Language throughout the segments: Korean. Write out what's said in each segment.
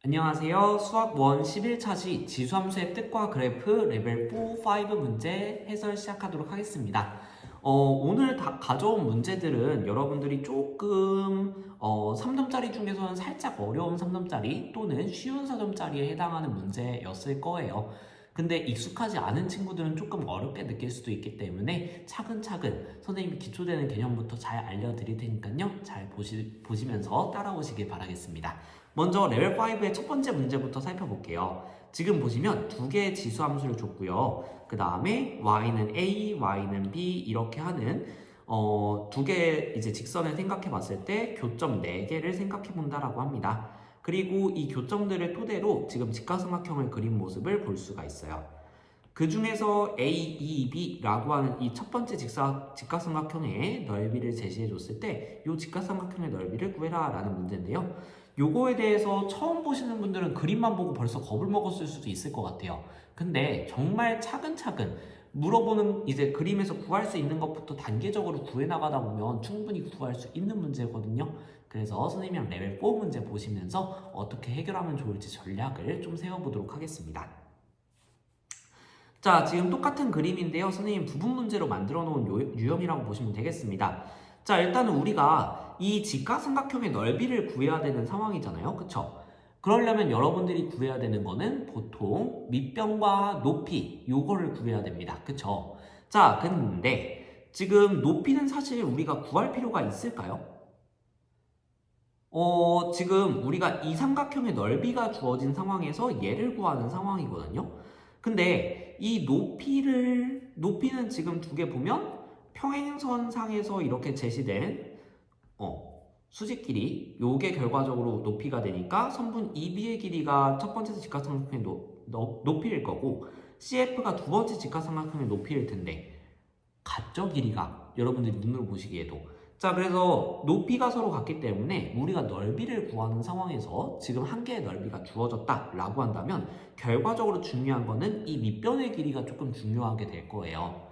안녕하세요. 수학 1 11차시 지수함수의 뜻과 그래프 레벨 4, 5 문제 해설 시작하도록 하겠습니다. 오늘 가져온 문제들은 여러분들이 조금 3점짜리 중에서는 살짝 어려운 3점짜리 또는 쉬운 4점짜리에 해당하는 문제였을 거예요. 근데 익숙하지 않은 친구들은 조금 어렵게 느낄 수도 있기 때문에 차근차근 선생님이 기초되는 개념부터 잘 알려드릴 테니까요. 잘 보시면서 따라오시길 바라겠습니다. 먼저 레벨 5의 첫 번째 문제부터 살펴볼게요. 지금 보시면 두 개의 지수함수를 줬고요. 그 다음에 y는 a, y는 b 이렇게 하는 두 개의 이제 직선을 생각해 봤을 때 교점 4개를 생각해 본다라고 합니다. 그리고 이 교점들을 토대로 지금 직각삼각형을 그린 모습을 볼 수가 있어요. 그 중에서 A, E, B라고 하는 이 첫 번째 직각삼각형의 넓이를 제시해 줬을 때 이 직각삼각형의 넓이를 구해라 라는 문제인데요. 요거에 대해서 처음 보시는 분들은 그림만 보고 벌써 겁을 먹었을 수도 있을 것 같아요. 근데 정말 차근차근 물어보는 이제 그림에서 구할 수 있는 것부터 단계적으로 구해 나가다 보면 충분히 구할 수 있는 문제거든요. 그래서 선생님이랑 레벨 4 문제 보시면서 어떻게 해결하면 좋을지 전략을 좀 세워보도록 하겠습니다. 자, 지금 똑같은 그림인데요. 선생님 부분 문제로 만들어 놓은 유형이라고 보시면 되겠습니다. 자, 일단은 우리가 이 직각삼각형의 넓이를 구해야 되는 상황이잖아요. 그쵸? 그러려면 여러분들이 구해야 되는 거는 보통 밑변과 높이 요거를 구해야 됩니다. 그쵸? 자, 근데 지금 높이는 사실 우리가 구할 필요가 있을까요? 지금 우리가 이 삼각형의 넓이가 주어진 상황에서 얘를 구하는 상황이거든요. 근데 이 높이는 지금 두 개 보면 평행선상에서 이렇게 제시된 수직 길이, 요게 결과적으로 높이가 되니까 선분 EB의 길이가 첫 번째 직각삼각형의 높이일 거고 CF가 두 번째 직각삼각형의 높이일 텐데 같죠, 길이가? 여러분들이 눈으로 보시기에도. 자, 그래서 높이가 서로 같기 때문에 우리가 넓이를 구하는 상황에서 지금 한 개의 넓이가 주어졌다라고 한다면 결과적으로 중요한 거는 이 밑변의 길이가 조금 중요하게 될 거예요.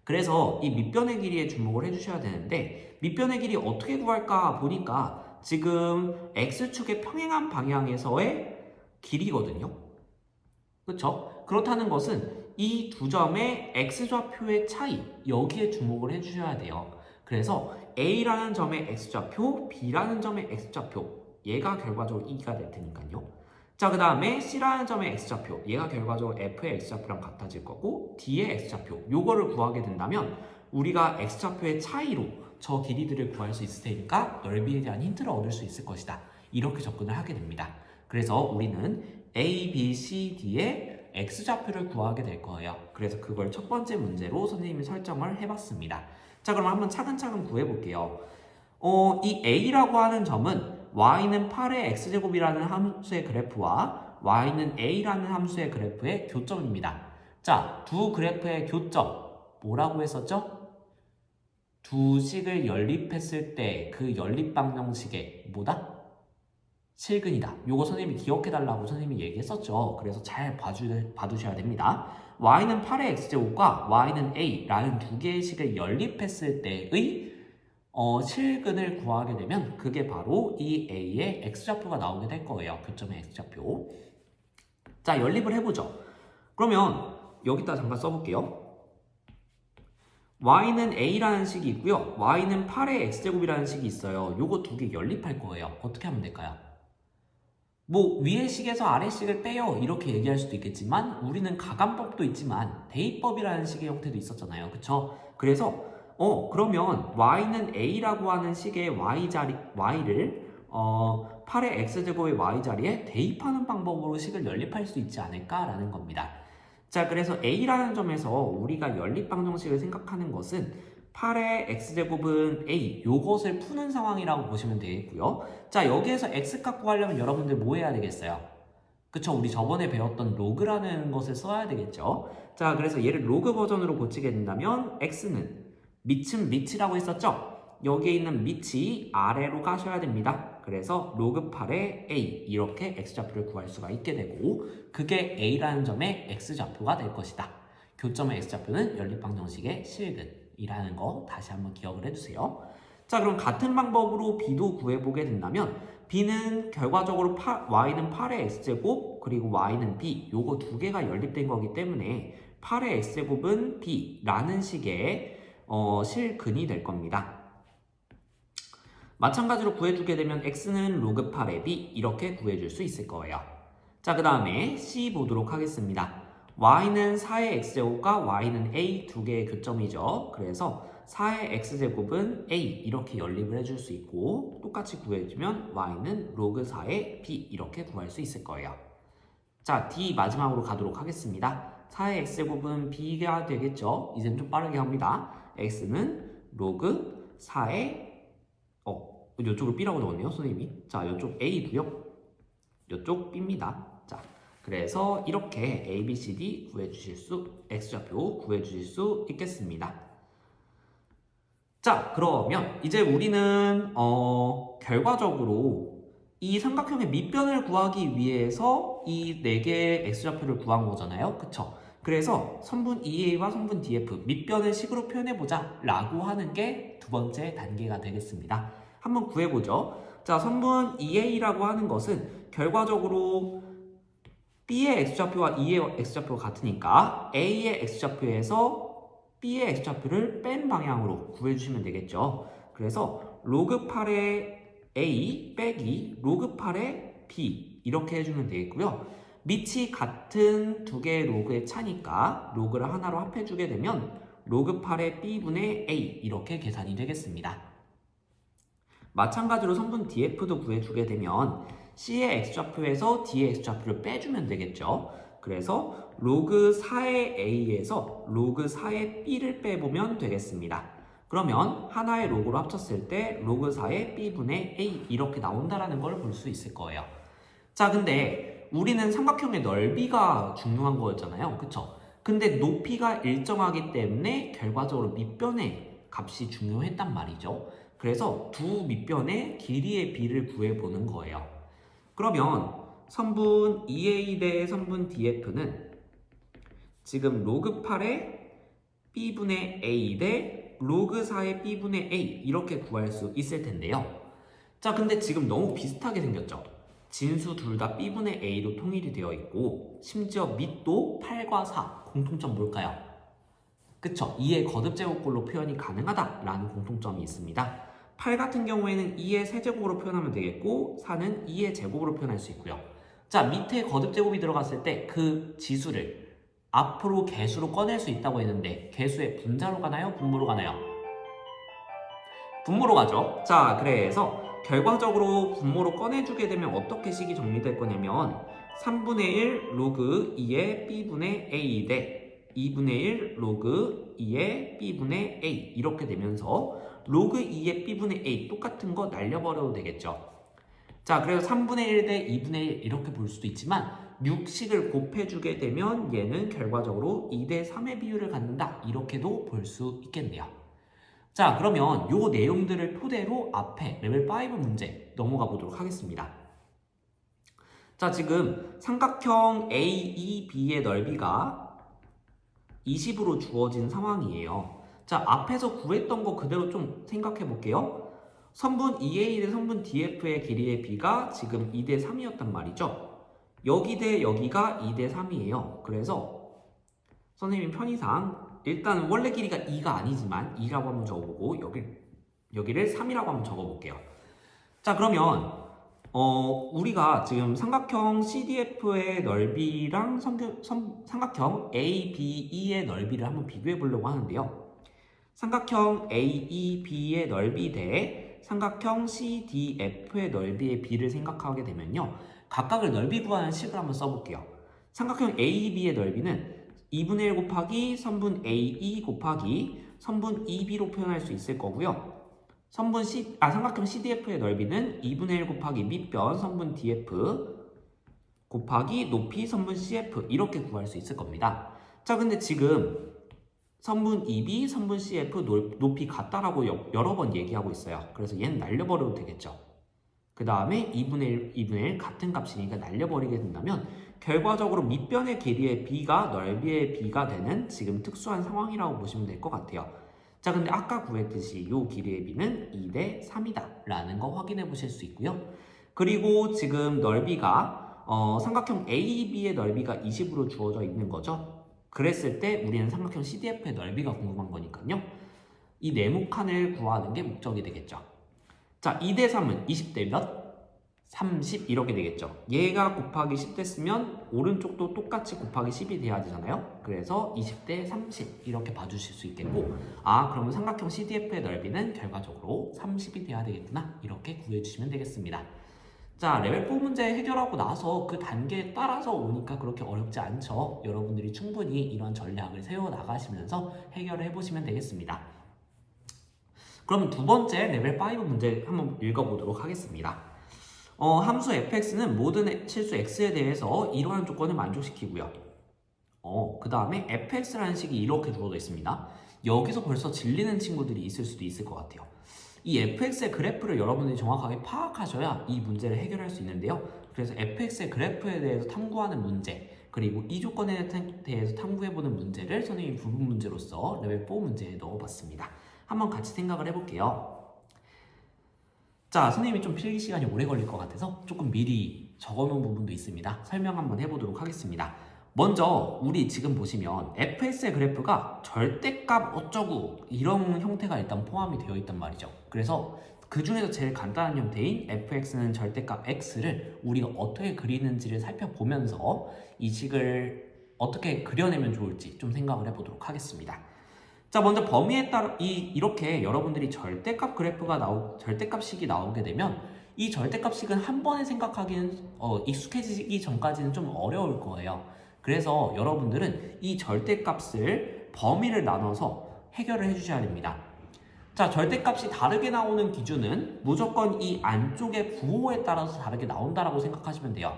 그래서 이 밑변의 길이에 주목을 해주셔야 되는데 밑변의 길이 어떻게 구할까 보니까 지금 X축의 평행한 방향에서의 길이거든요. 그렇죠? 그렇다는 것은 이 두 점의 x좌표의 차이 여기에 주목을 해주셔야 돼요. 그래서 A라는 점의 x좌표, B라는 점의 x좌표 얘가 결과적으로 2가 될 테니까요. 자, 그 다음에 C라는 점의 x좌표 얘가 결과적으로 F의 x좌표랑 같아질 거고 D의 x좌표 요거를 구하게 된다면 우리가 x좌표의 차이로 저 길이들을 구할 수 있을 테니까 넓이에 대한 힌트를 얻을 수 있을 것이다. 이렇게 접근을 하게 됩니다. 그래서 우리는 A, B, C, D의 x좌표를 구하게 될 거예요. 그래서 그걸 첫 번째 문제로 선생님이 설정을 해봤습니다. 자, 그럼 한번 차근차근 구해볼게요. 이 A라고 하는 점은 y는 8의 x제곱이라는 함수의 그래프와 y는 a라는 함수의 그래프의 교점입니다. 자, 두 그래프의 교점 뭐라고 했었죠? 두 식을 연립했을 때 그 연립 방정식의 뭐다? 실근이다. 요거 선생님이 기억해달라고 선생님이 얘기했었죠. 그래서 잘 봐두셔야 됩니다. y는 8의 x제곱과 y는 a라는 두 개의 식을 연립했을 때의 실근을 구하게 되면 그게 바로 이 a의 x좌표가 나오게 될 거예요. 교점의 x좌표. 자, 연립을 해보죠. 그러면 여기다 잠깐 써볼게요. y는 a라는 식이 있고요. y는 8의 x제곱이라는 식이 있어요. 요거 두 개 연립할 거예요. 어떻게 하면 될까요? 뭐 위의 식에서 아래 식을 빼요 이렇게 얘기할 수도 있겠지만 우리는 가감법도 있지만 대입법이라는 식의 형태도 있었잖아요. 그쵸? 그래서 그러면 y는 a라고 하는 식의 y를 8의 x제곱의 y자리에 대입하는 방법으로 식을 연립할 수 있지 않을까라는 겁니다. 자, 그래서 a라는 점에서 우리가 연립 방정식을 생각하는 것은 8의 x제곱은 a 요것을 푸는 상황이라고 보시면 되겠고요. 자, 여기에서 x값 구하려면 여러분들 뭐 해야 되겠어요? 그쵸? 우리 저번에 배웠던 로그라는 것을 써야 되겠죠. 자, 그래서 얘를 로그 버전으로 고치게 된다면 x는 밑은 밑이라고 했었죠? 여기에 있는 밑이 아래로 가셔야 됩니다. 그래서 로그 8의 a 이렇게 x좌표를 구할 수가 있게 되고 그게 a라는 점의 x좌표가 될 것이다. 교점의 x좌표는 연립방정식의 실근이라는 거 다시 한번 기억을 해주세요. 자, 그럼 같은 방법으로 b도 구해보게 된다면 b는 결과적으로 y는 8의 x제곱 그리고 y는 b 요거 두 개가 연립된 거기 때문에 8의 x제곱은 b라는 식의 실근이 될 겁니다. 마찬가지로 구해주게 되면 x는 로그 8의 b 이렇게 구해줄 수 있을 거예요. 자, 그 다음에 c 보도록 하겠습니다. y는 4의 x제곱과 y는 a 두 개의 교점이죠. 그래서 4의 x제곱은 a 이렇게 연립을 해줄 수 있고 똑같이 구해주면 y는 로그 4의 b 이렇게 구할 수 있을 거예요. 자, d 마지막으로 가도록 하겠습니다. 4의 x제곱은 b가 되겠죠. 이제는 좀 빠르게 합니다. x는 로그 4의 이쪽을 b라고 적었네요, 선생님이. 자, 이쪽 a고요. 이쪽 b입니다. 자, 그래서 이렇게 a, b, c, d x좌표 구해주실 수 있겠습니다. 자, 그러면 이제 우리는 결과적으로 이 삼각형의 밑변을 구하기 위해서 이 4개의 x좌표를 구한 거잖아요. 그쵸? 그래서 선분 EA와 선분 DF 밑변을 식으로 표현해보자 라고 하는 게 두 번째 단계가 되겠습니다. 한번 구해보죠. 자, 선분 EA라고 하는 것은 결과적으로 B의 x좌표와 E의 x좌표가 같으니까 A의 x좌표에서 B의 x좌표를 뺀 방향으로 구해주시면 되겠죠. 그래서 로그 8의 A 빼기 로그 8의 B 이렇게 해주면 되겠고요. 밑이 같은 두 개의 로그의 차니까 로그를 하나로 합해주게 되면 로그 8의 B분의 A 이렇게 계산이 되겠습니다. 마찬가지로 선분 DF도 구해주게 되면 C의 x좌표에서 D의 x좌표를 빼주면 되겠죠. 그래서 로그 4의 A에서 로그 4의 B를 빼보면 되겠습니다. 그러면 하나의 로그로 합쳤을 때 로그 4의 B분의 A 이렇게 나온다는 걸 볼 수 있을 거예요. 자, 근데 우리는 삼각형의 넓이가 중요한 거였잖아요. 그쵸? 근데 높이가 일정하기 때문에 결과적으로 밑변의 값이 중요했단 말이죠. 그래서 두 밑변의 길이의 비를 구해보는 거예요. 그러면 선분 EA 대 선분 DF는 지금 로그 8의 B분의 A 대 로그 4의 B분의 A 이렇게 구할 수 있을 텐데요. 자, 근데 지금 너무 비슷하게 생겼죠? 진수 둘 다 B분의 A로 통일이 되어 있고 심지어 밑도 8과 4 공통점 뭘까요? 그쵸? 2의 거듭제곱꼴로 표현이 가능하다라는 공통점이 있습니다. 8 같은 경우에는 2의 세제곱으로 표현하면 되겠고 4는 2의 제곱으로 표현할 수 있고요. 자, 밑에 거듭제곱이 들어갔을 때 그 지수를 앞으로 개수로 꺼낼 수 있다고 했는데 개수의 분자로 가나요? 분모로 가나요? 분모로 가죠. 자, 그래서 결과적으로 분모로 꺼내주게 되면 어떻게 식이 정리될 거냐면 3분의 1 로그 2의 B분의 A 대 2분의 1 로그 2의 B분의 A 이렇게 되면서 로그 2의 B분의 A 똑같은 거 날려버려도 되겠죠. 자, 그래서 3분의 1 대 2분의 1 이렇게 볼 수도 있지만 6식을 곱해주게 되면 얘는 결과적으로 2 대 3의 비율을 갖는다 이렇게도 볼 수 있겠네요. 자, 그러면 요 내용들을 토대로 앞에 레벨 5 문제 넘어가 보도록 하겠습니다. 자, 지금 삼각형 AEB의 넓이가 20으로 주어진 상황이에요. 자, 앞에서 구했던 거 그대로 좀 생각해 볼게요. 선분 EA 대 선분 DF의 길이의 B가 지금 2 대 3이었단 말이죠. 여기 대 여기가 2 대 3이에요. 그래서 선생님 편의상 일단 원래 길이가 2가 아니지만 2라고 한번 적어보고 여기를 3이라고 한번 적어볼게요. 자, 그러면 우리가 지금 삼각형 CDF의 넓이랑 삼각형 ABE의 넓이를 한번 비교해 보려고 하는데요. 삼각형 AEB의 넓이 대 삼각형 CDF의 넓이의 비를 생각하게 되면요. 각각을 넓이 구하는 식을 한번 써볼게요. 삼각형 AEB의 넓이는 2분의 1 곱하기 선분 AE 곱하기 선분 EB로 표현할 수 있을 거고요. 삼각형 CDF의 넓이는 2분의 1 곱하기 밑변 선분 DF 곱하기 높이 선분 CF 이렇게 구할 수 있을 겁니다. 자, 근데 지금 선분 EB, 선분 CF 높이 같다라고 여러 번 얘기하고 있어요. 그래서 얘는 날려버려도 되겠죠. 그 다음에 2분의 1 같은 값이니까 날려버리게 된다면 결과적으로 밑변의 길이의 B가 넓이의 B가 되는 지금 특수한 상황이라고 보시면 될 것 같아요. 자, 근데 아까 구했듯이 이 길이의 B는 2 대 3이다 라는 거 확인해 보실 수 있고요. 그리고 지금 넓이가 삼각형 AB의 넓이가 20으로 주어져 있는 거죠. 그랬을 때 우리는 삼각형 CDF의 넓이가 궁금한 거니까요. 이 네모칸을 구하는 게 목적이 되겠죠. 자, 2대 3은 20대 몇? 30 이렇게 되겠죠. 얘가 곱하기 10 됐으면 오른쪽도 똑같이 곱하기 10이 돼야 되잖아요. 그래서 20대 30 이렇게 봐주실 수 있겠고, 그러면 삼각형 CDF의 넓이는 결과적으로 30이 돼야 되겠구나, 이렇게 구해주시면 되겠습니다. 자, 레벨 4 문제 해결하고 나서 그 단계에 따라서 오니까 그렇게 어렵지 않죠. 여러분들이 충분히 이런 전략을 세워나가시면서 해결을 해보시면 되겠습니다. 그럼 두 번째 레벨 5 문제 한번 읽어보도록 하겠습니다. 함수 fx는 모든 실수 x에 대해서 이러한 조건을 만족시키고요. 그 다음에 fx라는 식이 이렇게 주어져 있습니다. 여기서 벌써 질리는 친구들이 있을 수도 있을 것 같아요. 이 fx의 그래프를 여러분들이 정확하게 파악하셔야 이 문제를 해결할 수 있는데요. 그래서 fx의 그래프에 대해서 탐구하는 문제, 그리고 이 조건에 대해서 탐구해보는 문제를 선생님이 부분 문제로서 레벨 4 문제에 넣어봤습니다. 한번 같이 생각을 해볼게요. 자, 선생님이 좀 필기 시간이 오래 걸릴 것 같아서 조금 미리 적어놓은 부분도 있습니다. 설명 한번 해보도록 하겠습니다. 먼저 우리 지금 보시면 fx의 그래프가 절대값 어쩌고 이런 형태가 일단 포함이 되어 있단 말이죠. 그래서 그 중에서 제일 간단한 형태인 fx는 절대값 x를 우리가 어떻게 그리는지를 살펴보면서 이 식을 어떻게 그려내면 좋을지 좀 생각을 해보도록 하겠습니다. 자, 먼저 범위에 따라 이렇게 여러분들이 절대값식이 나오게 되면 이 절대값식은 한 번에 생각하기는 익숙해지기 전까지는 좀 어려울 거예요. 그래서 여러분들은 이 절대값을 범위를 나눠서 해결을 해주셔야 됩니다. 자, 절대값이 다르게 나오는 기준은 무조건 이 안쪽의 부호에 따라서 다르게 나온다라고 생각하시면 돼요.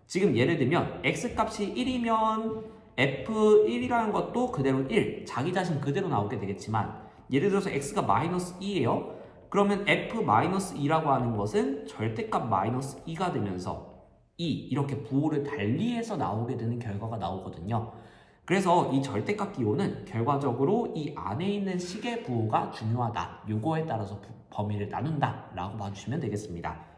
지금 예를 들면 x값이 1이면 F1이라는 것도 그대로 1, 자기 자신 그대로 나오게 되겠지만, 예를 들어서 x가 마이너스 2예요. 그러면 F-2라고 하는 것은 절대값 마이너스 2가 되면서 2 이렇게 부호를 달리해서 나오게 되는 결과가 나오거든요. 그래서 이 절대값 기호는 결과적으로 이 안에 있는 식의 부호가 중요하다, 요거에 따라서 범위를 나눈다 라고 봐주시면 되겠습니다.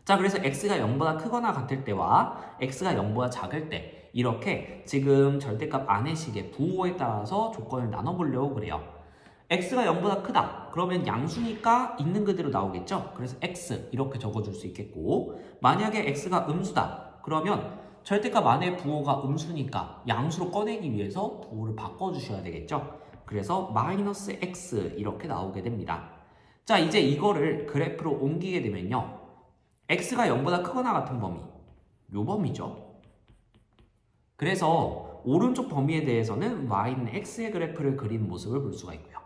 자, 그래서 x가 0보다 크거나 같을 때와 x가 0보다 작을 때 이렇게 지금 절대값 안의 식의 부호에 따라서 조건을 나눠보려고 그래요. x가 0보다 크다. 그러면 양수니까 있는 그대로 나오겠죠? 그래서 x 이렇게 적어줄 수 있겠고, 만약에 x가 음수다. 그러면 절대값 안의 부호가 음수니까 양수로 꺼내기 위해서 부호를 바꿔주셔야 되겠죠? 그래서 마이너스 x 이렇게 나오게 됩니다. 자, 이제 이거를 그래프로 옮기게 되면요. x가 0보다 크거나 같은 범위, 요 범위죠. 그래서 오른쪽 범위에 대해서는 y는 x의 그래프를 그린 모습을 볼 수가 있고요.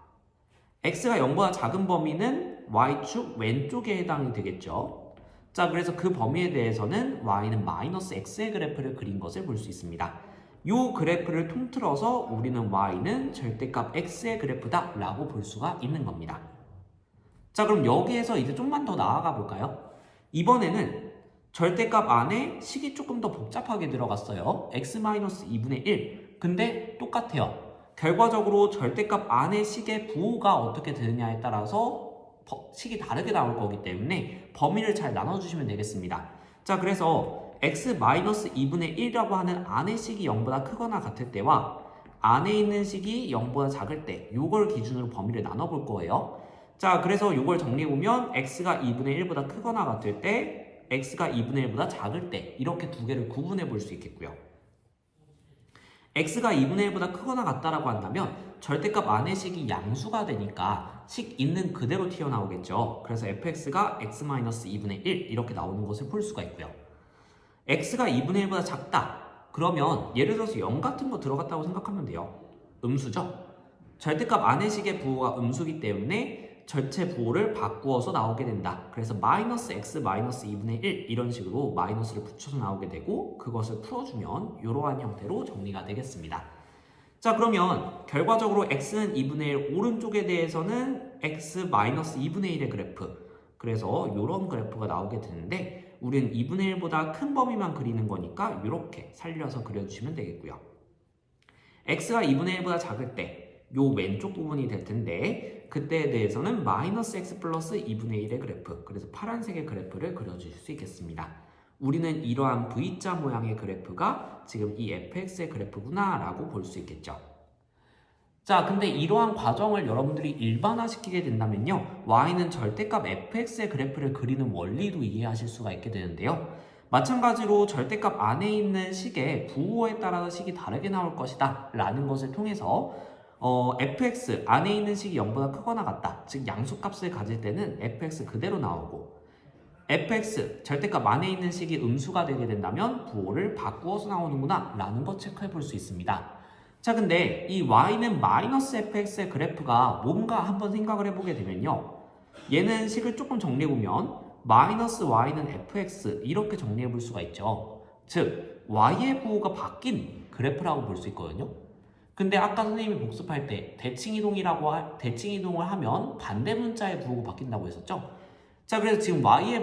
x가 0보다 작은 범위는 y축 왼쪽에 해당이 되겠죠. 자, 그래서 그 범위에 대해서는 y는 마이너스 x의 그래프를 그린 것을 볼 수 있습니다. 이 그래프를 통틀어서 우리는 y는 절대값 x의 그래프다 라고 볼 수가 있는 겁니다. 자, 그럼 여기에서 이제 좀만 더 나아가 볼까요? 이번에는 절대값 안에 식이 조금 더 복잡하게 들어갔어요. x-2분의 1. 근데 똑같아요. 결과적으로 절대값 안에 식의 부호가 어떻게 되느냐에 따라서 식이 다르게 나올 거기 때문에 범위를 잘 나눠주시면 되겠습니다. 자, 그래서 x-2분의 1이라고 하는 안의 식이 0보다 크거나 같을 때와 안에 있는 식이 0보다 작을 때 요걸 기준으로 범위를 나눠볼 거예요. 자, 그래서 요걸 정리해보면 x가 2분의 1보다 크거나 같을 때, x가 2분의 1보다 작을 때 이렇게 두 개를 구분해 볼 수 있겠고요. x가 2분의 1보다 크거나 같다라고 한다면 절대값 안의 식이 양수가 되니까 식 있는 그대로 튀어나오겠죠. 그래서 fx가 x-2분의 1 이렇게 나오는 것을 볼 수가 있고요. x가 2분의 1보다 작다. 그러면 예를 들어서 0 같은 거 들어갔다고 생각하면 돼요. 음수죠. 절대값 안의 식의 부호가 음수기 때문에 전체 부호를 바꾸어서 나오게 된다. 그래서 마이너스 x 마이너스 2분의 1 이런 식으로 마이너스를 붙여서 나오게 되고, 그것을 풀어주면 이러한 형태로 정리가 되겠습니다. 자, 그러면 결과적으로 x는 2분의 1 오른쪽에 대해서는 x 마이너스 2분의 1의 그래프, 그래서 이런 그래프가 나오게 되는데 우리는 2분의 1보다 큰 범위만 그리는 거니까 이렇게 살려서 그려주시면 되겠고요. x가 2분의 1보다 작을 때 요 왼쪽 부분이 될 텐데 그때에 대해서는 마이너스 x 플러스 2분의 1의 그래프, 그래서 파란색의 그래프를 그려주실 수 있겠습니다. 우리는 이러한 V자 모양의 그래프가 지금 이 fx의 그래프구나 라고 볼 수 있겠죠. 자, 근데 이러한 과정을 여러분들이 일반화시키게 된다면요, y는 절대값 fx의 그래프를 그리는 원리도 이해하실 수가 있게 되는데요. 마찬가지로 절대값 안에 있는 식의 부호에 따라서 식이 다르게 나올 것이다 라는 것을 통해서 fx 안에 있는 식이 0보다 크거나 같다, 즉 양수값을 가질 때는 fx 그대로 나오고, fx 절대값 안에 있는 식이 음수가 되게 된다면 부호를 바꾸어서 나오는구나 라는 것 체크해 볼 수 있습니다. 자, 근데 이 y는 마이너스 fx의 그래프가 뭔가 한번 생각을 해보게 되면요, 얘는 식을 조금 정리해보면 마이너스 y는 fx 이렇게 정리해볼 수가 있죠. 즉 y의 부호가 바뀐 그래프라고 볼 수 있거든요. 근데 아까 선생님이 복습할 때 대칭이동을 하면 반대 문자의 부호가 바뀐다고 했었죠. 자, 그래서 지금 y의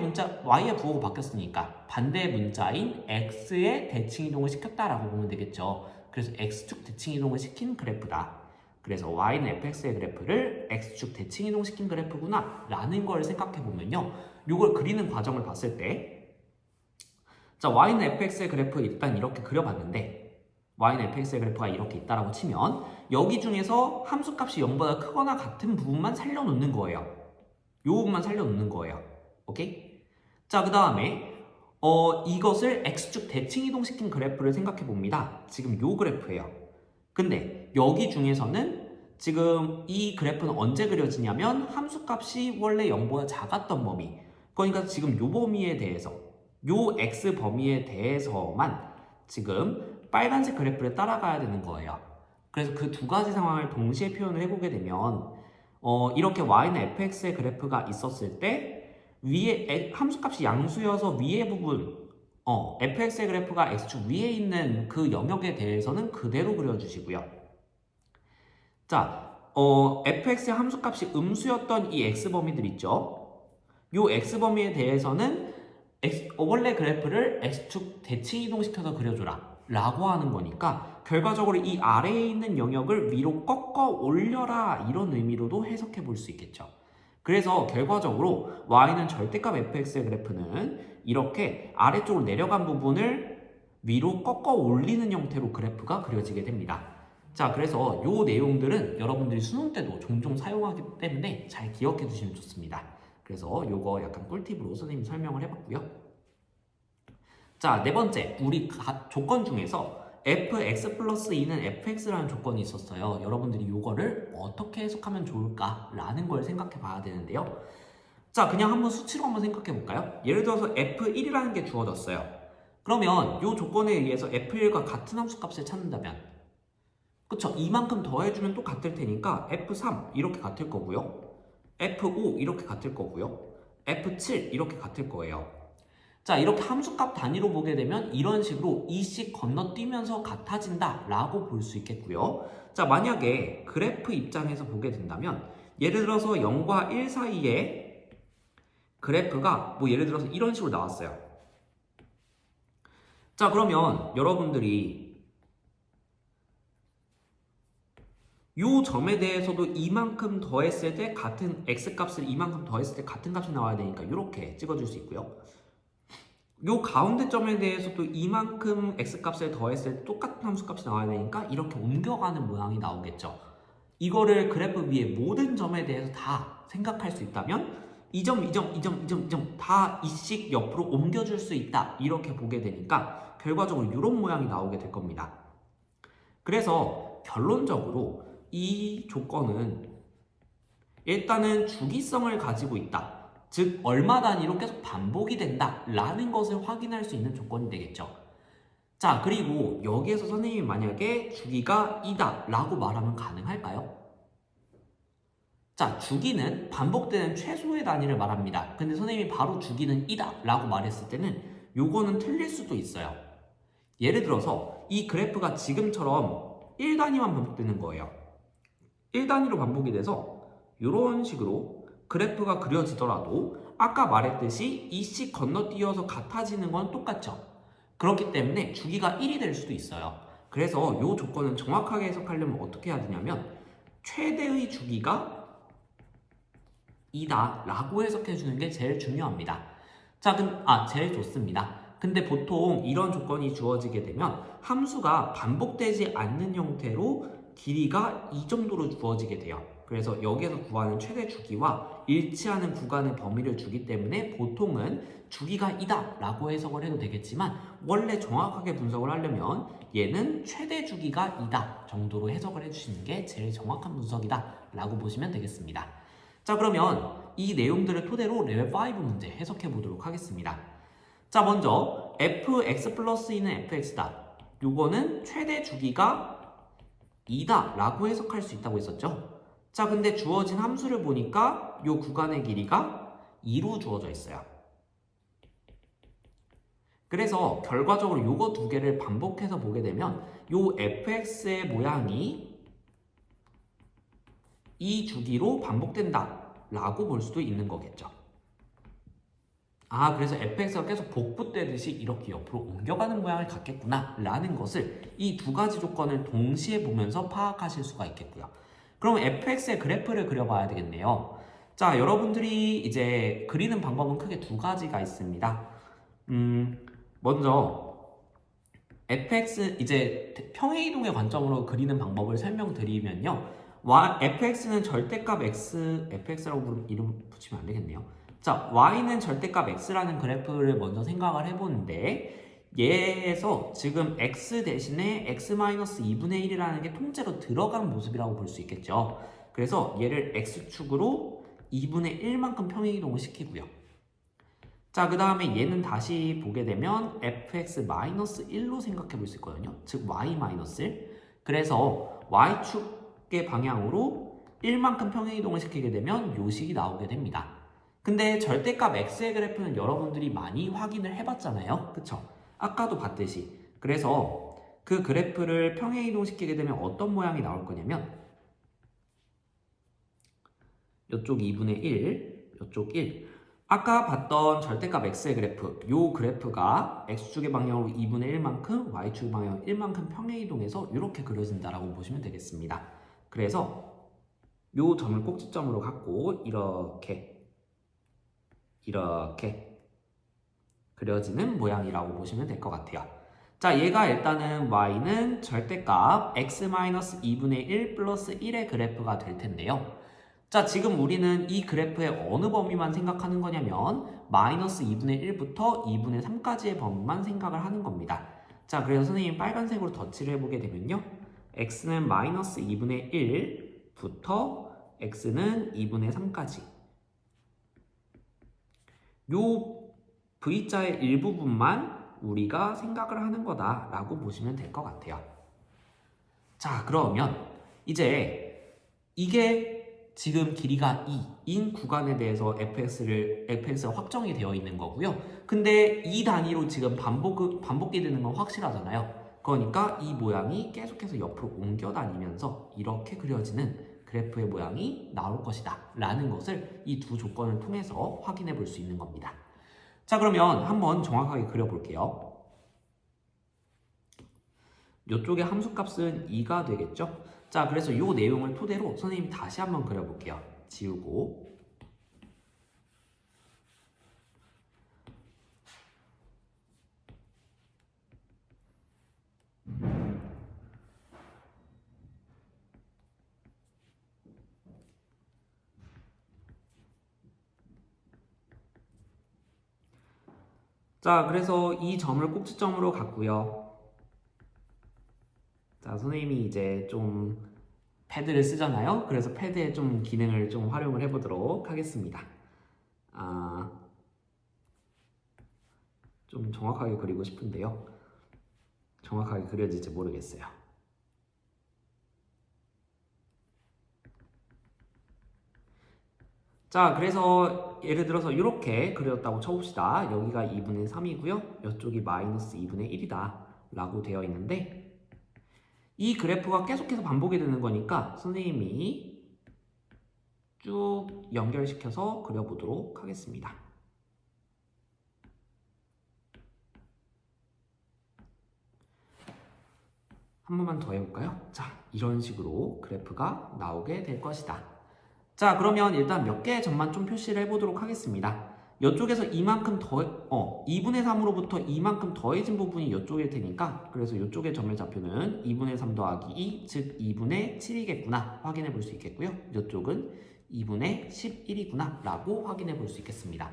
부호가 바뀌었으니까 반대 문자인 x의 대칭이동을 시켰다라고 보면 되겠죠. 그래서 x축 대칭이동을 시킨 그래프다. 그래서 y는 fx의 그래프를 x축 대칭이동 시킨 그래프구나 라는 걸 생각해 보면요, 이걸 그리는 과정을 봤을 때, 자, y는 fx의 그래프 일단 이렇게 그려봤는데, y는 fx의 그래프가 이렇게 있다라고 치면 여기 중에서 함수값이 0보다 크거나 같은 부분만 살려놓는 거예요. 요 부분만 살려놓는 거예요. 오케이? 자, 그 다음에 이것을 x축 대칭이동 시킨 그래프를 생각해 봅니다. 지금 요 그래프예요. 근데 여기 중에서는 지금 이 그래프는 언제 그려지냐면 함수값이 원래 0보다 작았던 범위, 그러니까 지금 요 범위에 대해서, 요 x 범위에 대해서만 지금 빨간색 그래프를 따라가야 되는 거예요. 그래서 그 두 가지 상황을 동시에 표현을 해보게 되면 이렇게 y는 fx의 그래프가 있었을 때 위에 함수값이 양수여서 위에 부분 fx의 그래프가 x축 위에 있는 그 영역에 대해서는 그대로 그려주시고요. 자, fx의 함수값이 음수였던 이 x범위들 있죠? 요 x범위에 대해서는 원래 그래프를 x축 대칭 이동시켜서 그려줘라 라고 하는 거니까 결과적으로 이 아래에 있는 영역을 위로 꺾어 올려라 이런 의미로도 해석해 볼 수 있겠죠. 그래서 결과적으로 y는 절대값 fx의 그래프는 이렇게 아래쪽으로 내려간 부분을 위로 꺾어 올리는 형태로 그래프가 그려지게 됩니다. 자, 그래서 요 내용들은 여러분들이 수능 때도 종종 사용하기 때문에 잘 기억해 두시면 좋습니다. 그래서 요거 약간 꿀팁으로 선생님이 설명을 해봤고요. 자, 네 번째, 우리 조건 중에서 fx 플러스 2는 fx라는 조건이 있었어요. 여러분들이 요거를 어떻게 해석하면 좋을까라는 걸 생각해 봐야 되는데요. 자, 그냥 한번 수치로 한번 생각해 볼까요? 예를 들어서 f1이라는 게 주어졌어요. 그러면 요 조건에 의해서 f1과 같은 함수값을 찾는다면, 그쵸? 이만큼 더해주면 또 같을 테니까 f3 이렇게 같을 거고요, f5 이렇게 같을 거고요, f7 이렇게 같을 거예요. 자, 이렇게 함수값 단위로 보게 되면 이런 식으로 이씩 건너뛰면서 같아진다 라고 볼 수 있겠고요. 자, 만약에 그래프 입장에서 보게 된다면 예를 들어서 0과 1 사이에 그래프가 뭐 예를 들어서 이런 식으로 나왔어요. 자, 그러면 여러분들이 요 점에 대해서도 이만큼 더했을 때 같은 x값을 이만큼 더했을 때 같은 값이 나와야 되니까 이렇게 찍어줄 수 있고요. 요 가운데 점에 대해서도 이만큼 x값을 더했을 때 똑같은 함수값이 나와야 되니까 이렇게 옮겨가는 모양이 나오겠죠. 이거를 그래프 위에 모든 점에 대해서 다 생각할 수 있다면 이 점 다 이씩 옆으로 옮겨줄 수 있다 이렇게 보게 되니까 결과적으로 이런 모양이 나오게 될 겁니다. 그래서 결론적으로 이 조건은 일단은 주기성을 가지고 있다, 즉 얼마 단위로 계속 반복이 된다 라는 것을 확인할 수 있는 조건이 되겠죠. 자, 그리고 여기에서 선생님이 만약에 주기가 2다 라고 말하면 가능할까요? 자, 주기는 반복되는 최소의 단위를 말합니다. 근데 선생님이 바로 주기는 2다 라고 말했을 때는 요거는 틀릴 수도 있어요. 예를 들어서 이 그래프가 지금처럼 1단위만 반복되는 거예요. 1단위로 반복이 돼서 이런 식으로 그래프가 그려지더라도 아까 말했듯이 이씩 건너뛰어서 같아지는 건 똑같죠. 그렇기 때문에 주기가 1이 될 수도 있어요. 그래서 이 조건을 정확하게 해석하려면 어떻게 해야 되냐면 최대의 주기가 이다 라고 해석해 주는 게 제일 중요합니다. 자, 제일 좋습니다. 근데 보통 이런 조건이 주어지게 되면 함수가 반복되지 않는 형태로 길이가 이 정도로 주어지게 돼요. 그래서 여기에서 구하는 최대 주기와 일치하는 구간의 범위를 주기 때문에 보통은 주기가 이다 라고 해석을 해도 되겠지만, 원래 정확하게 분석을 하려면 얘는 최대 주기가 이다 정도로 해석을 해주시는 게 제일 정확한 분석이다 라고 보시면 되겠습니다. 자, 그러면 이 내용들을 토대로 레벨 5 문제 해석해 보도록 하겠습니다. 자, 먼저 fx 플러스 2는 fx다. 요거는 최대 주기가 2다 라고 해석할 수 있다고 했었죠. 자, 근데 주어진 함수를 보니까 요 구간의 길이가 2로 주어져 있어요. 그래서 결과적으로 요거 두 개를 반복해서 보게 되면 요 fx의 모양이 이 주기로 반복된다 라고 볼 수도 있는 거겠죠. 그래서 fx가 계속 복붙되듯이 이렇게 옆으로 옮겨가는 모양을 갖겠구나 라는 것을 이 두 가지 조건을 동시에 보면서 파악하실 수가 있겠고요. 그럼 fx의 그래프를 그려봐야 되겠네요. 자, 여러분들이 이제 그리는 방법은 크게 두 가지가 있습니다. 먼저 fx 이제 평행이동의 관점으로 그리는 방법을 설명드리면요. fx는 절대값 fx라고 이름 붙이면 안 되겠네요. 자, y는 절대값 x라는 그래프를 먼저 생각을 해보는데, 얘에서 지금 x 대신에 x-2분의 1이라는 게 통째로 들어간 모습이라고 볼 수 있겠죠. 그래서 얘를 x축으로 2분의 1만큼 평행이동을 시키고요. 자, 그 다음에 얘는 다시 보게 되면 fx-1로 생각해 볼 수 있거든요. 즉 y-1. 그래서 y축의 방향으로 1만큼 평행이동을 시키게 되면 요 식이 나오게 됩니다. 근데 절대값 x의 그래프는 여러분들이 많이 확인을 해봤잖아요. 그쵸? 아까도 봤듯이. 그래서 그 그래프를 평행이동 시키게 되면 어떤 모양이 나올 거냐면 이쪽 2분의 1, 이쪽 1. 아까 봤던 절대값 x의 그래프, 요 그래프가 x축의 방향으로 2분의 1만큼, y축의 방향으로 1만큼 평행이동해서 이렇게 그려진다라고 보시면 되겠습니다. 그래서 요 점을 꼭지점으로 갖고 이렇게 그려지는 모양이라고 보시면 될 것 같아요. 자, 얘가 일단은 y는 절대값 x-2분의 1 플러스 1의 그래프가 될 텐데요. 자, 지금 우리는 이 그래프의 어느 범위만 생각하는 거냐면 마이너스 2분의 1부터 2분의 3까지의 범위만 생각을 하는 겁니다. 자, 그래서 선생님이 빨간색으로 덧칠을 해보게 되면요. x는 마이너스 2분의 1부터 x는 2분의 3까지. 요 V자의 일부분만 우리가 생각을 하는 거다라고 보시면 될 것 같아요. 자, 그러면 이제 이게 지금 길이가 2인 구간에 대해서 fx가 확정이 되어 있는 거고요. 근데 이 단위로 지금 반복이 되는 건 확실하잖아요. 그러니까 이 모양이 계속해서 옆으로 옮겨 다니면서 이렇게 그려지는 그래프의 모양이 나올 것이다 라는 것을 이 두 조건을 통해서 확인해 볼 수 있는 겁니다. 자, 그러면 한번 정확하게 그려볼게요. 이쪽의 함수값은 2가 되겠죠? 자, 그래서 이 내용을 토대로 선생님이 다시 한번 그려볼게요. 지우고. 자, 그래서 이 점을 꼭지점으로 갖고요. 자, 선생님이 이제 좀 패드를 쓰잖아요. 그래서 패드의 좀 기능을 좀 활용을 해보도록 하겠습니다. 좀 정확하게 그리고 싶은데요. 정확하게 그려질지 모르겠어요. 자, 그래서 예를 들어서 이렇게 그렸다고 쳐봅시다. 여기가 2분의 3이고요. 이쪽이 마이너스 2분의 1이다 라고 되어 있는데, 이 그래프가 계속해서 반복이 되는 거니까 선생님이 쭉 연결시켜서 그려보도록 하겠습니다. 한 번만 더 해볼까요? 자, 이런 식으로 그래프가 나오게 될 것이다. 자, 그러면 일단 몇 개의 점만 좀 표시를 해보도록 하겠습니다. 이쪽에서 이만큼 2분의 3으로부터 이만큼 더해진 부분이 이쪽일 테니까, 그래서 이쪽의 점의 좌표는 2분의 3 더하기 2, 즉 2분의 7이겠구나 확인해 볼 수 있겠고요. 이쪽은 2분의 11이구나 라고 확인해 볼 수 있겠습니다.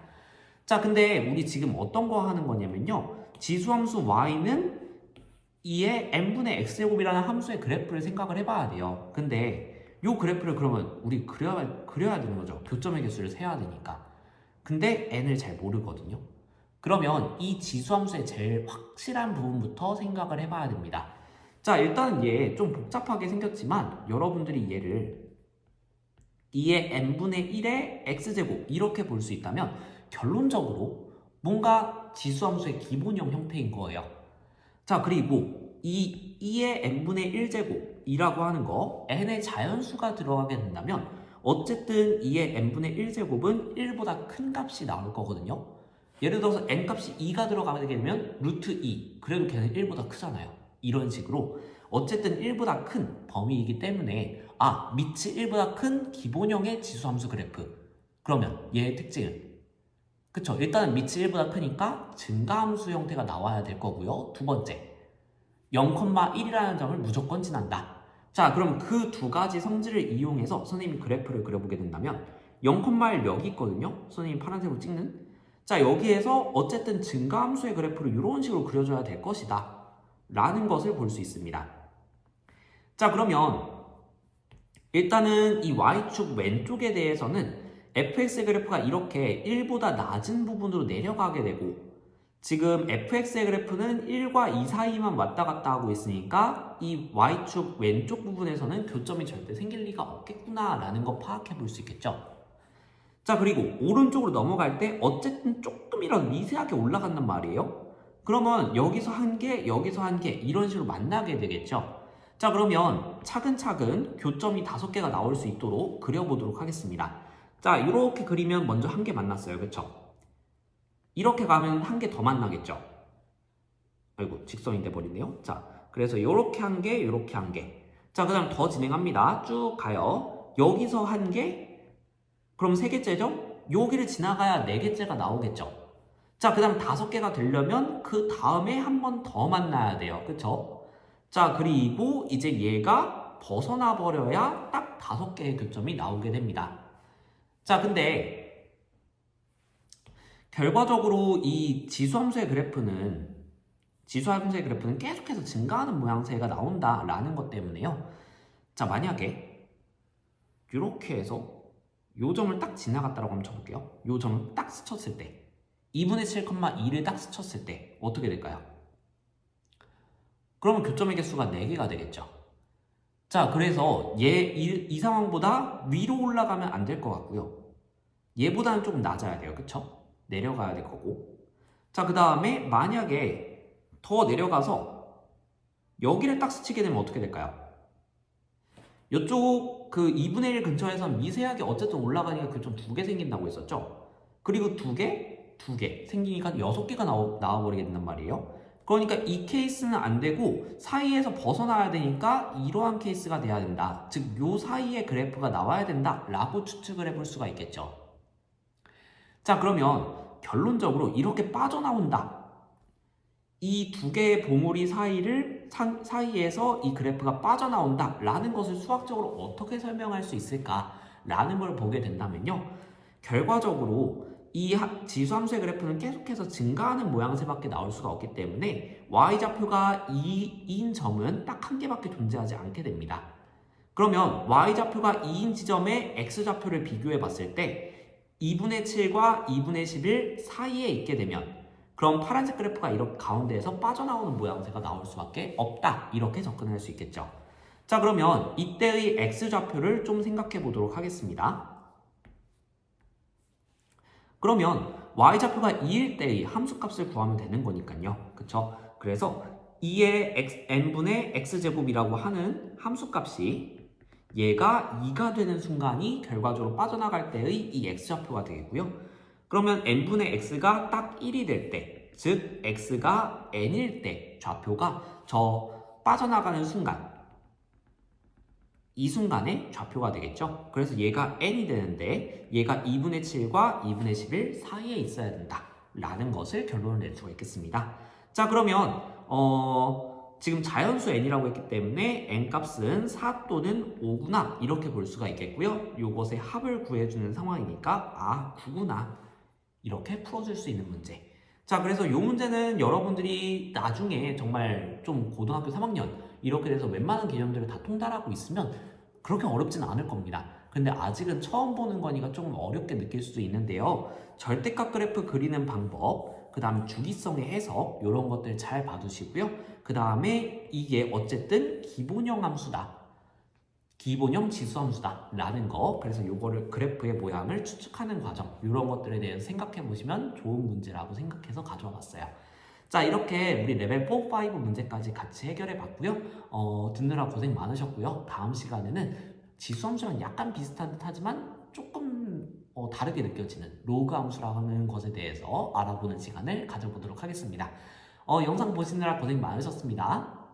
자, 근데 우리 지금 어떤 거 하는 거냐면요, 지수함수 y는 2의 n분의 x제곱이라는 함수의 그래프를 생각을 해봐야 돼요. 근데 이 그래프를 그러면 우리 그려야 되는 거죠. 교점의 개수를 세야 되니까. 근데 n을 잘 모르거든요. 그러면 이 지수함수의 제일 확실한 부분부터 생각을 해봐야 됩니다. 자, 일단 얘 좀 복잡하게 생겼지만 여러분들이 얘를 2의 n분의 1의 x제곱 이렇게 볼 수 있다면 결론적으로 뭔가 지수함수의 기본형 형태인 거예요. 자, 그리고 이 2의 n분의 1제곱이라고 하는 거 n의 자연수가 들어가게 된다면 어쨌든 2의 n분의 1제곱은 1보다 큰 값이 나올 거거든요. 예를 들어서 n값이 2가 들어가게 되면 루트 2, 그래도 걔는 1보다 크잖아요. 이런 식으로 어쨌든 1보다 큰 범위이기 때문에 밑이 1보다 큰 기본형의 지수함수 그래프. 그러면 얘의 특징은 그쵸, 일단은 밑이 1보다 크니까 증가함수 형태가 나와야 될 거고요. 두 번째, 0,1이라는 점을 무조건 지난다. 자, 그럼 그 두 가지 성질을 이용해서 선생님이 그래프를 그려보게 된다면 0,1 여기 있거든요. 선생님이 파란색으로 찍는. 자, 여기에서 어쨌든 증가함수의 그래프를 이런 식으로 그려줘야 될 것이다 라는 것을 볼 수 있습니다. 자, 그러면 일단은 이 y축 왼쪽에 대해서는 fx의 그래프가 이렇게 1보다 낮은 부분으로 내려가게 되고, 지금 fx의 그래프는 1과 2 사이만 왔다 갔다 하고 있으니까 이 y축 왼쪽 부분에서는 교점이 절대 생길 리가 없겠구나 라는 거 파악해 볼 수 있겠죠. 자, 그리고 오른쪽으로 넘어갈 때 어쨌든 조금이라도 미세하게 올라간단 말이에요. 그러면 여기서 한 개, 여기서 한 개 이런 식으로 만나게 되겠죠. 자, 그러면 차근차근 교점이 5개가 나올 수 있도록 그려보도록 하겠습니다. 자, 이렇게 그리면 먼저 한 개 만났어요. 그쵸? 이렇게 가면 한 개 더 만나겠죠? 아이고, 직선이 돼버리네요. 자, 그래서 이렇게 한 개, 이렇게 한 개. 자, 그 다음 더 진행합니다. 쭉 가요. 여기서 한 개, 그럼 3개째죠? 여기를 지나가야 4개째가 나오겠죠? 자, 그 다음 5개가 되려면 그 다음에 한 번 더 만나야 돼요. 그쵸? 자, 그리고 이제 얘가 벗어나 버려야 딱 5개의 교점이 나오게 됩니다. 자, 근데 결과적으로 이 지수함수의 그래프는 계속해서 증가하는 모양새가 나온다라는 것 때문에요. 자, 만약에 이렇게 해서 요 점을 딱 지나갔다라고 한번 쳐볼게요. 요 점을 딱 스쳤을 때 2분의 7,2를 딱 스쳤을 때 어떻게 될까요? 그러면 교점의 개수가 4개가 되겠죠. 자, 그래서 이 상황보다 위로 올라가면 안 될 것 같고요. 얘보다는 조금 낮아야 돼요. 그쵸? 내려가야 될 거고. 자, 그 다음에 만약에 더 내려가서 여기를 딱 스치게 되면 어떻게 될까요? 이쪽 그 2분의 1 근처에서 미세하게 어쨌든 올라가니까 교점 2개 생긴다고 했었죠? 그리고 2개 생기니까 6개가 나와버리게 된단 말이에요. 그러니까 이 케이스는 안 되고 사이에서 벗어나야 되니까 이러한 케이스가 돼야 된다. 즉, 요 사이에 그래프가 나와야 된다 라고 추측을 해볼 수가 있겠죠. 자, 그러면 결론적으로 이렇게 빠져나온다. 이 2개의 봉우리 사이에서 이 그래프가 빠져나온다 라는 것을 수학적으로 어떻게 설명할 수 있을까 라는 걸 보게 된다면요, 결과적으로 이 지수함수의 그래프는 계속해서 증가하는 모양새밖에 나올 수가 없기 때문에 y좌표가 2인 점은 딱 한 개밖에 존재하지 않게 됩니다. 그러면 y좌표가 2인 지점의 x좌표를 비교해 봤을 때 2분의 7과 2분의 11 사이에 있게 되면 그럼 파란색 그래프가 이렇게 가운데에서 빠져나오는 모양새가 나올 수밖에 없다. 이렇게 접근할 수 있겠죠. 자, 그러면 이때의 x좌표를 좀 생각해 보도록 하겠습니다. 그러면 y좌표가 2일 때의 함수값을 구하면 되는 거니까요. 그쵸? 그래서 2의 n분의 x제곱이라고 하는 함수값이 얘가 2가 되는 순간이 결과적으로 빠져나갈 때의 이 x좌표가 되겠고요. 그러면 n분의 x가 딱 1이 될 때, 즉 x가 n일 때 좌표가 저 빠져나가는 순간, 이 순간에 좌표가 되겠죠. 그래서 얘가 n이 되는데 얘가 2분의 7과 2분의 11 사이에 있어야 된다 라는 것을 결론을 낼 수가 있겠습니다. 자, 그러면 지금 자연수 n이라고 했기 때문에 n 값은 4 또는 5구나 이렇게 볼 수가 있겠고요. 요것의 합을 구해주는 상황이니까 아 9구나 이렇게 풀어줄 수 있는 문제. 자, 그래서 이 문제는 여러분들이 나중에 정말 좀 고등학교 3학년 이렇게 돼서 웬만한 개념들을 다 통달하고 있으면 그렇게 어렵지는 않을 겁니다. 근데 아직은 처음 보는 거니까 조금 어렵게 느낄 수도 있는데요. 절대값 그래프 그리는 방법, 그 다음에 주기성의 해석 이런 것들 잘 봐두시고요. 그 다음에 이게 어쨌든 기본형 함수다. 기본형 지수함수다 라는 거, 그래서 요거를 그래프의 모양을 추측하는 과정 이런 것들에 대해서 생각해 보시면 좋은 문제라고 생각해서 가져와 봤어요. 자, 이렇게 우리 레벨 4, 5 문제까지 같이 해결해 봤고요. 듣느라 고생 많으셨고요. 다음 시간에는 지수함수랑 약간 비슷한 듯 하지만 조금 다르게 느껴지는 로그 함수라는 것에 대해서 알아보는 시간을 가져보도록 하겠습니다. 영상 보시느라 고생 많으셨습니다.